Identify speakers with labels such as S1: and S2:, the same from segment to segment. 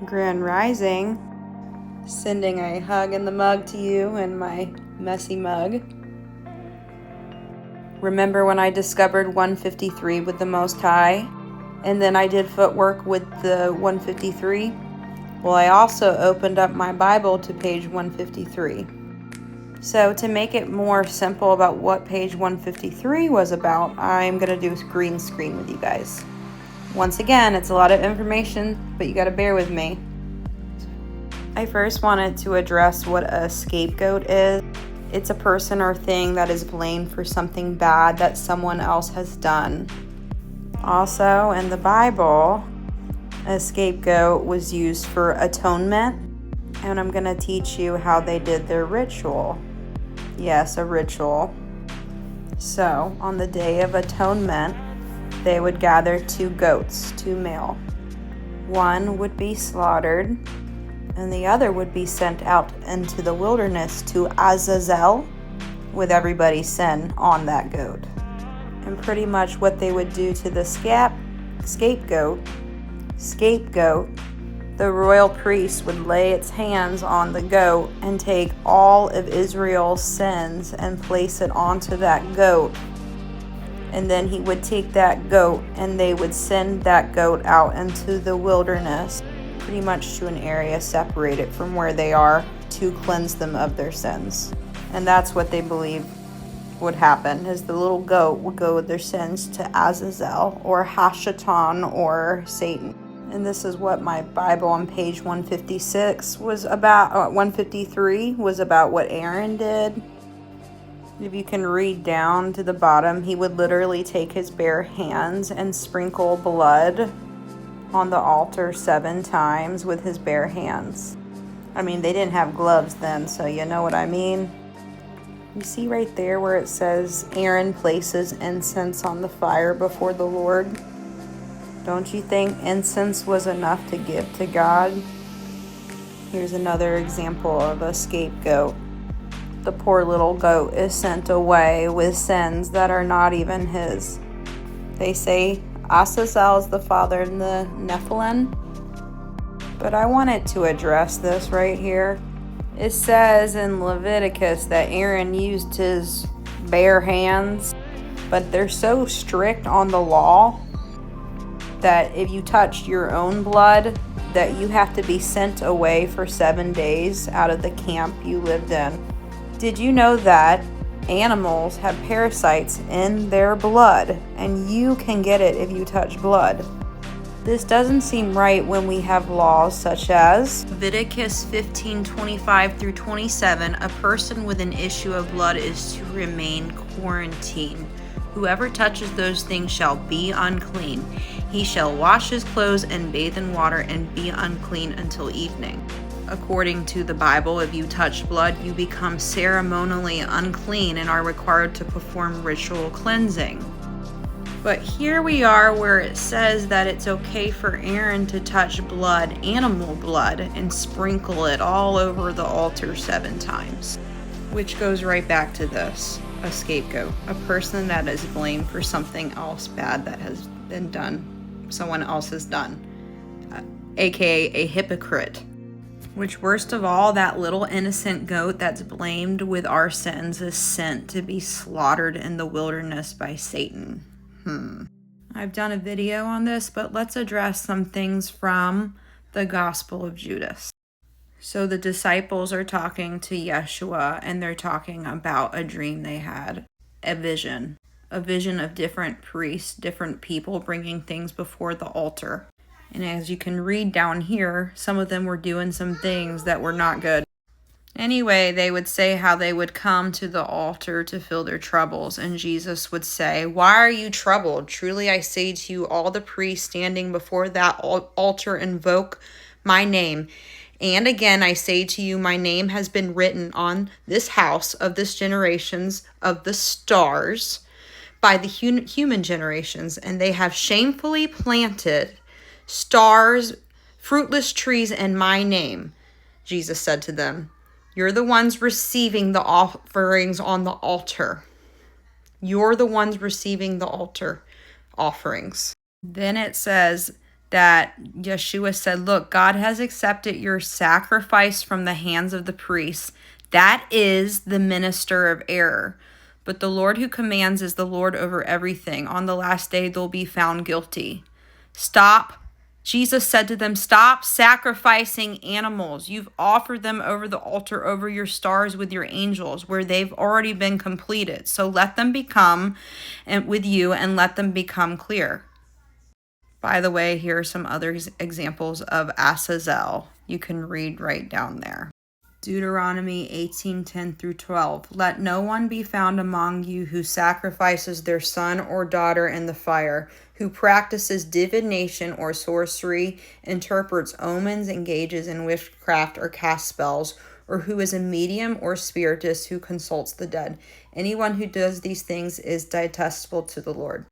S1: Grand Rising. Sending a hug in the mug to you in my messy mug. Remember when I discovered 153 with the Most High, and then I did footwork with the 153? Well, I also opened up my Bible to page 153. So to make it more simple about what page 153 was about, I'm going to do a green screen with you guys. Once again, it's a lot of information, but you got to bear with me. I first wanted to address what a scapegoat is. It's a person or thing that is blamed for something bad that someone else has done. Also, in the Bible, a scapegoat was used for atonement, and I'm going to teach you how they did their ritual. Yes, a ritual. So, on the Day of Atonement, they would gather 2 goats, 2 male. One would be slaughtered, and the other would be sent out into the wilderness to Azazel with everybody's sin on that goat. And pretty much what they would do to the scapegoat, the royal priest would lay its hands on the goat and take all of Israel's sins and place it onto that goat. And then he would take that goat and they would send that goat out into the wilderness, pretty much to an area separated from where they are, to cleanse them of their sins. And that's what they believe would happen, is the little goat would go with their sins to Azazel or Hashatan or Satan. And this is what my Bible on page 156 was about. 153 was about what Aaron did. If you can read down to the bottom, he would literally take his bare hands and sprinkle blood on the altar 7 times with his bare hands. I mean, they didn't have gloves then, so you know what I mean. You see right there where it says Aaron places incense on the fire before the Lord? Don't you think incense was enough to give to God? Here's another example of a scapegoat. The poor little goat is sent away with sins that are not even his. They say Azazel is the father in the Nephilim. But I wanted to address this right here. It says in Leviticus that Aaron used his bare hands, but they're so strict on the law that if you touched your own blood, that you have to be sent away for 7 days out of the camp you lived in. Did you know that animals have parasites in their blood, and you can get it if you touch blood? This doesn't seem right when we have laws such as Leviticus 15:25 through 27. A person with an issue of blood is to remain quarantined. Whoever touches those things shall be unclean. He shall wash his clothes and bathe in water and be unclean until evening. According to the Bible, if you touch blood, you become ceremonially unclean and are required to perform ritual cleansing. But here we are where it says that it's okay for Aaron to touch blood, animal blood, and sprinkle it all over the altar 7 times. Which goes right back to this, a scapegoat, a person that is blamed for something else bad that has been done, someone else has done, aka a hypocrite. Which, worst of all, that little innocent goat that's blamed with our sins is sent to be slaughtered in the wilderness by Satan. I've done a video on this, but let's address some things from the Gospel of Judas. So the disciples are talking to Yeshua, and they're talking about a dream they had, a vision of different priests, different people bringing things before the altar. And as you can read down here, some of them were doing some things that were not good. Anyway, they would say how they would come to the altar to fill their troubles. And Jesus would say, "Why are you troubled? Truly I say to you, all the priests standing before that altar invoke my name. And again, I say to you, my name has been written on this house of this generations of the stars by the human generations. And they have shamefully planted stars, fruitless trees in my name." Jesus said to them, "You're the ones receiving the offerings on the altar. You're the ones receiving the altar offerings." Then it says, that Yeshua said, look, God has accepted your sacrifice from the hands of the priests. That is the minister of error. But the Lord who commands is the Lord over everything. On the last day, they'll be found guilty. Stop. Jesus said to them, stop sacrificing animals. You've offered them over the altar over your stars with your angels, where they've already been completed. So let them become with you and let them become clear. By the way, here are some other examples of Azazel. You can read right down there. Deuteronomy 18:10 through 12. Let no one be found among you who sacrifices their son or daughter in the fire, who practices divination or sorcery, interprets omens, engages in witchcraft or casts spells, or who is a medium or spiritist who consults the dead. Anyone who does these things is detestable to the Lord.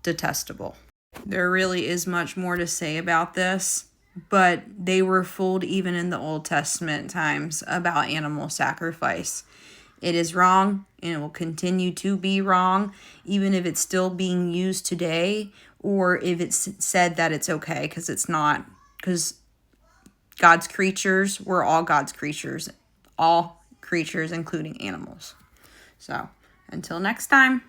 S1: Detestable. There really is much more to say about this, but they were fooled even in the Old Testament times about animal sacrifice. It is wrong, and it will continue to be wrong, even if it's still being used today, or if it's said that it's okay, because it's not. Because God's creatures, we're all God's creatures. All creatures, including animals. So, until next time.